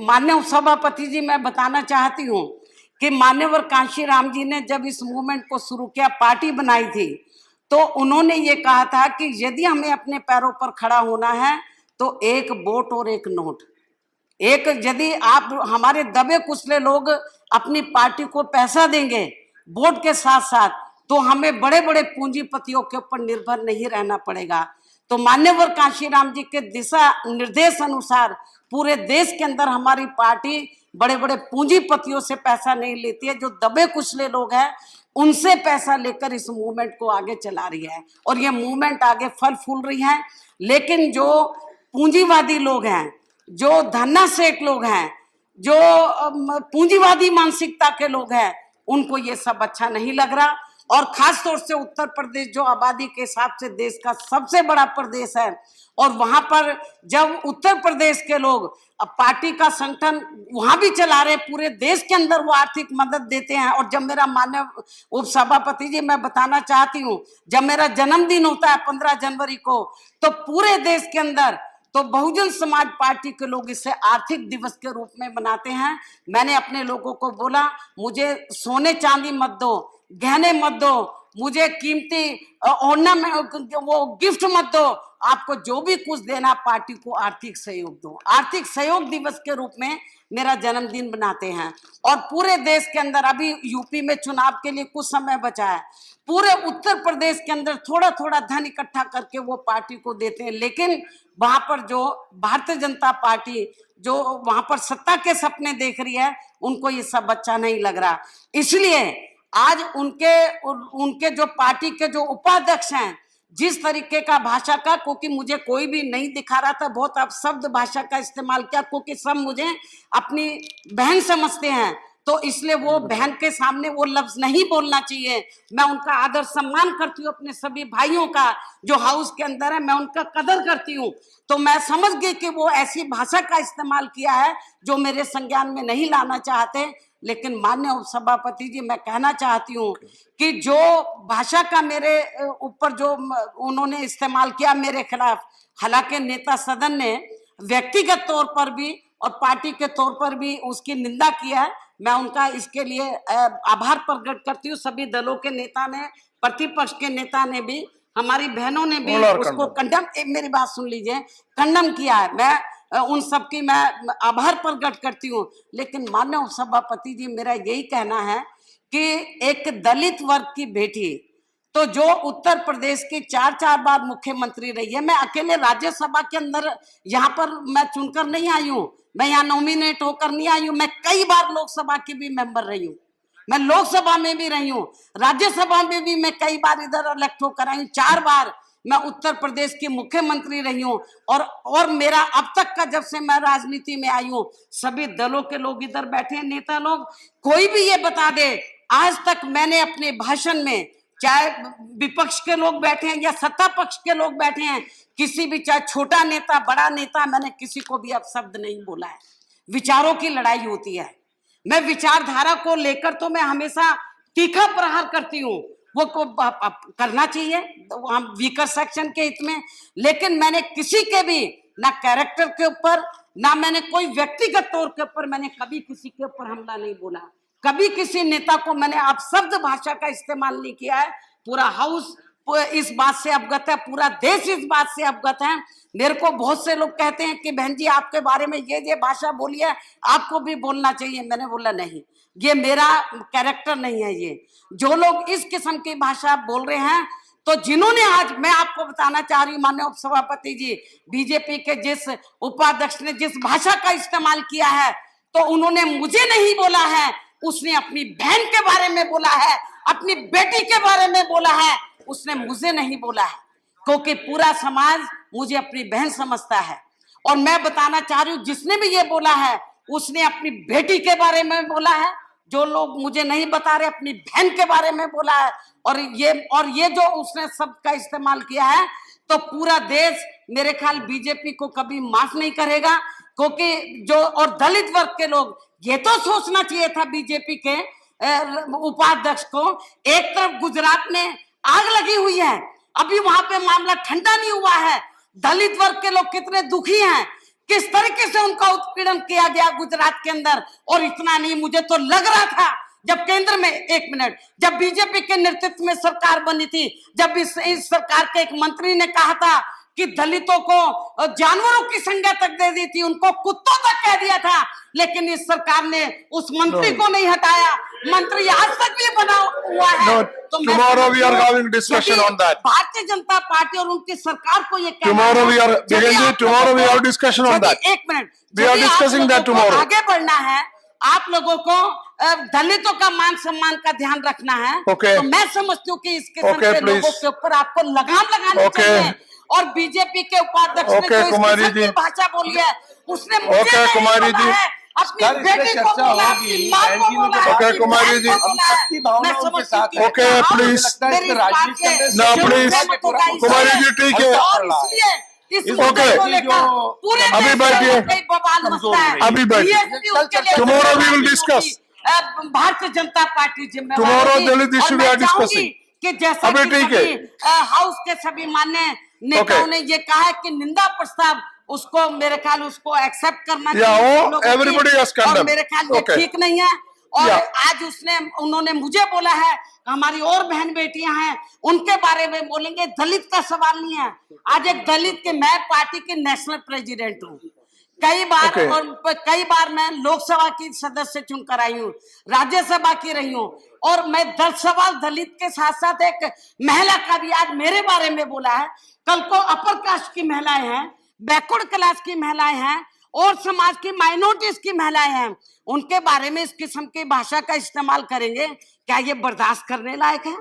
माननीय सभापति जी, मैं बताना चाहती हूँ कि मान्यवर कांशीराम जी ने जब इस मूवमेंट को शुरू किया, पार्टी बनाई थी, तो उन्होंने ये कहा था कि यदि हमें अपने पैरों पर खड़ा होना है तो एक वोट और एक नोट। एक यदि आप हमारे दबे कुचले लोग अपनी पार्टी को पैसा देंगे वोट के साथ साथ, तो हमें बड़े बड़े पूंजीपतियों के ऊपर निर्भर नहीं रहना पड़ेगा। तो मान्यवर कांशीराम जी के दिशा निर्देश अनुसार पूरे देश के अंदर हमारी पार्टी बड़े बड़े पूंजीपतियों से पैसा नहीं लेती है, जो दबे कुचले लोग हैं उनसे पैसा लेकर इस मूवमेंट को आगे चला रही है, और ये मूवमेंट आगे फल फूल रही है। लेकिन जो पूंजीवादी लोग हैं, जो धन्ना सेठ लोग हैं, जो पूंजीवादी मानसिकता के लोग हैं, उनको ये सब अच्छा नहीं लग रहा। और खास तौर से उत्तर प्रदेश जो आबादी के हिसाब से देश का सबसे बड़ा प्रदेश है, और वहां पर जब उत्तर प्रदेश के लोग पार्टी का संगठन वहां भी चला रहे, पूरे देश के अंदर वो आर्थिक मदद देते हैं। और जब मेरा माननीय उपसभापति जी, मैं बताना चाहती हूँ, जब मेरा जन्मदिन होता है 15 जनवरी को, तो पूरे देश के अंदर तो बहुजन समाज पार्टी के लोग इसे आर्थिक दिवस के रूप में मनाते हैं। मैंने अपने लोगों को बोला, मुझे सोने चांदी मत दो, गहने मत दो, मुझे कीमती ऑर्नामेंट वो गिफ्ट मत दो, आपको जो भी कुछ देना पार्टी को आर्थिक सहयोग दो। आर्थिक सहयोग दिवस के रूप में मेरा जन्मदिन बनाते हैं। और पूरे देश के अंदर अभी यूपी में चुनाव के लिए कुछ समय बचा है, पूरे उत्तर प्रदेश के अंदर थोड़ा थोड़ा धन इकट्ठा करके वो पार्टी को देते हैं। लेकिन वहां पर जो भारतीय जनता पार्टी जो वहां पर सत्ता के सपने देख रही है, उनको ये सब अच्छा नहीं लग रहा। इसलिए आज उनके जो पार्टी के जो उपाध्यक्ष हैं, जिस तरीके का भाषा का, क्योंकि मुझे कोई भी नहीं दिखा रहा था, बहुत अपशब्द भाषा का इस्तेमाल किया, क्योंकि सब मुझे अपनी बहन समझते हैं, तो इसलिए वो बहन के सामने वो लफ्ज नहीं बोलना चाहिए। मैं उनका आदर सम्मान करती हूँ, अपने सभी भाइयों का जो हाउस के अंदर है, मैं उनका कदर करती हूँ। तो मैं समझ गई कि वो ऐसी भाषा का इस्तेमाल किया है जो मेरे संज्ञान में नहीं लाना चाहते। लेकिन माननीय उपसभापति जी, मैं कहना चाहती हूँ कि जो भाषा का मेरे ऊपर जो उन्होंने इस्तेमाल किया मेरे खिलाफ, हालांकि नेता सदन ने व्यक्तिगत तौर पर भी और पार्टी के तौर पर भी उसकी निंदा किया है, मैं उनका इसके लिए आभार प्रकट करती हूँ। सभी दलों के नेता ने, प्रतिपक्ष के नेता ने भी, हमारी बहनों ने भी उसको कंडम, मेरी बात सुन लीजिए, कंडम किया है। मैं उन सबकी मैं आभार प्रकट करती हूँ। लेकिन माननीय सभापति जी, मेरा यही कहना है कि एक दलित वर्ग की बेटी, तो जो उत्तर प्रदेश की 4 बार मुख्यमंत्री रही है, मैं अकेले राज्यसभा के अंदर यहाँ पर मैं चुनकर नहीं आई हूँ, मैं यहाँ नॉमिनेट होकर नहीं आई हूँ, मैं कई बार लोकसभा की भी मेंबर रही हूँ, मैं लोकसभा में भी रही हूँ, राज्यसभा में भी मैं कई बार इधर इलेक्ट होकर आई हूँ, 4 बार मैं उत्तर प्रदेश की मुख्यमंत्री रही हूँ। और मेरा अब तक का, जब से मैं राजनीति में आई हूँ, सभी दलों के लोग इधर बैठे हैं, नेता लोग, कोई भी ये बता दे, आज तक मैंने अपने भाषण में, चाहे विपक्ष के लोग बैठे हैं या सत्ता पक्ष के लोग बैठे हैं, किसी भी, चाहे छोटा नेता बड़ा नेता, मैंने किसी को भी अपशब्द नहीं बोला है। विचारों की लड़ाई होती है, मैं विचारधारा को लेकर तो मैं हमेशा तीखा प्रहार करती हूँ, वो को करना चाहिए हम वीकर सेक्शन के हित में। लेकिन मैंने किसी के भी ना कैरेक्टर के ऊपर, ना मैंने कोई व्यक्तिगत तौर के ऊपर मैंने कभी किसी के ऊपर हमला नहीं बोला, कभी किसी नेता को मैंने अपशब्द भाषा का इस्तेमाल नहीं किया है। पूरा हाउस इस बात से अवगत है, पूरा देश इस बात से अवगत है। मेरे को बहुत से लोग कहते हैं कि बहन जी, आपके बारे में ये भाषा बोली है, आपको भी बोलना चाहिए। मैंने बोला नहीं, ये मेरा कैरेक्टर नहीं है। ये जो लोग इस किस्म की भाषा बोल रहे हैं, तो जिन्होंने, आज मैं आपको बताना चाह रही हूँ माननीय उपसभापति जी, बीजेपी के जिस उपाध्यक्ष ने जिस भाषा का इस्तेमाल किया है, तो उन्होंने मुझे नहीं बोला है, उसने अपनी बहन के बारे में बोला है, अपनी बेटी के बारे में बोला है, उसने मुझे नहीं बोला है, क्योंकि पूरा समाज मुझे अपनी बहन समझता है। और मैं बताना चाह रही हूँ, जिसने भी ये बोला है, उसने अपनी बेटी के बारे में बोला है, जो लोग मुझे नहीं बता रहे, अपनी बहन के बारे में बोला है। और ये जो उसने शब्द का इस्तेमाल किया है, तो पूरा देश मेरे ख्याल बीजेपी को कभी माफ नहीं करेगा। क्योंकि जो, और दलित वर्ग के लोग, ये तो सोचना चाहिए था बीजेपी के उपाध्यक्ष को, एक तरफ गुजरात में आग लगी हुई है, अभी वहां पे मामला ठंडा नहीं हुआ है, दलित वर्ग के लोग कितने दुखी हैं, किस तरीके से उनका उत्पीड़न किया गया गुजरात के अंदर। और इतना नहीं, मुझे तो लग रहा था जब केंद्र में, एक मिनट, जब बीजेपी के नेतृत्व में सरकार बनी थी, जब इस सरकार के एक मंत्री ने कहा था कि दलितों को जानवरों की संज्ञा तक दे दी थी, उनको कुत्तों तक कह दिया था, लेकिन इस सरकार ने उस मंत्री को नहीं हटाया। मंत्री आज तक भी बना हुआ है। तो tomorrow we are having discussion on that. Bharatiya Janata party और उनकी सरकार को ये Tomorrow we are, tomorrow we have discussion on that. एक minute, We are discussing that tomorrow. आगे बढ़ना है, आप लोगों को दलितों का मान सम्मान का ध्यान रखना है। Okay. तो मैं समझती हूँ कि इस किस्म Okay, के लोगों के ऊपर आपको लगाम लगानी चाहिए। और बीजेपी के उपाध्यक्ष ने जो इस किस्म की भाषा बोली है, उसने मुझे नहीं कुमारी बोला जी, है, अपनी बेटी को बोला, अपनी माँ को बोला है, Okay, कुमारी जी, मैं समझती हूँ कि Okay, please. मेरी इस बात से No, please. सहमत होगा इस कुमारी बात जी, से। ठीक है। और इसलिए इस मुद्दे Okay. को लेकर पूरे अभी देश में बैठिए। कई बवाल मचता है। अभी बैठिए। BSP उसके लिए Tomorrow we will जिम्मेदार discuss. होगी। भारतीय जनता पार्टी जिम्मेदार Tomorrow होगी। Dalit issue और we मैं are discussing. चाहूंगी कि जैसा अभी कि ठीक है। सभी हाउस के सभी मान्य नेताओं ने ये कहा है कि निंदा प्रस्ताव उसको, मेरे ख्याल उसको एक्सेप्ट करना चाहिए वो लोगों की। everybody has condemned. और मेरे ख्याल ये Okay. ठीक नहीं है। और Yeah. आज उन्होंने मुझे बोला है, हमारी और बहन बेटियां हैं, उनके बारे में बोलेंगे। दलित का सवाल नहीं है। आज एक दलित के, मैं पार्टी के नेशनल प्रेसिडेंट हूँ, कई बार Okay. और कई बार मैं लोकसभा की सदस्य चुनकर आई हूँ, राज्यसभा की रही हूँ, और मैं 10 सवाल दलित के साथ साथ एक महिला का भी आज मेरे बारे में बोला है। कल को अपर कास्ट की महिलाएं हैं, बैकवर्ड क्लास की महिलाएं हैं, और समाज की माइनॉरिटीज की महिलाएं हैं, उनके बारे में इस किस्म की भाषा का इस्तेमाल करेंगे। क्या ये बर्दाश्त करने लायक है?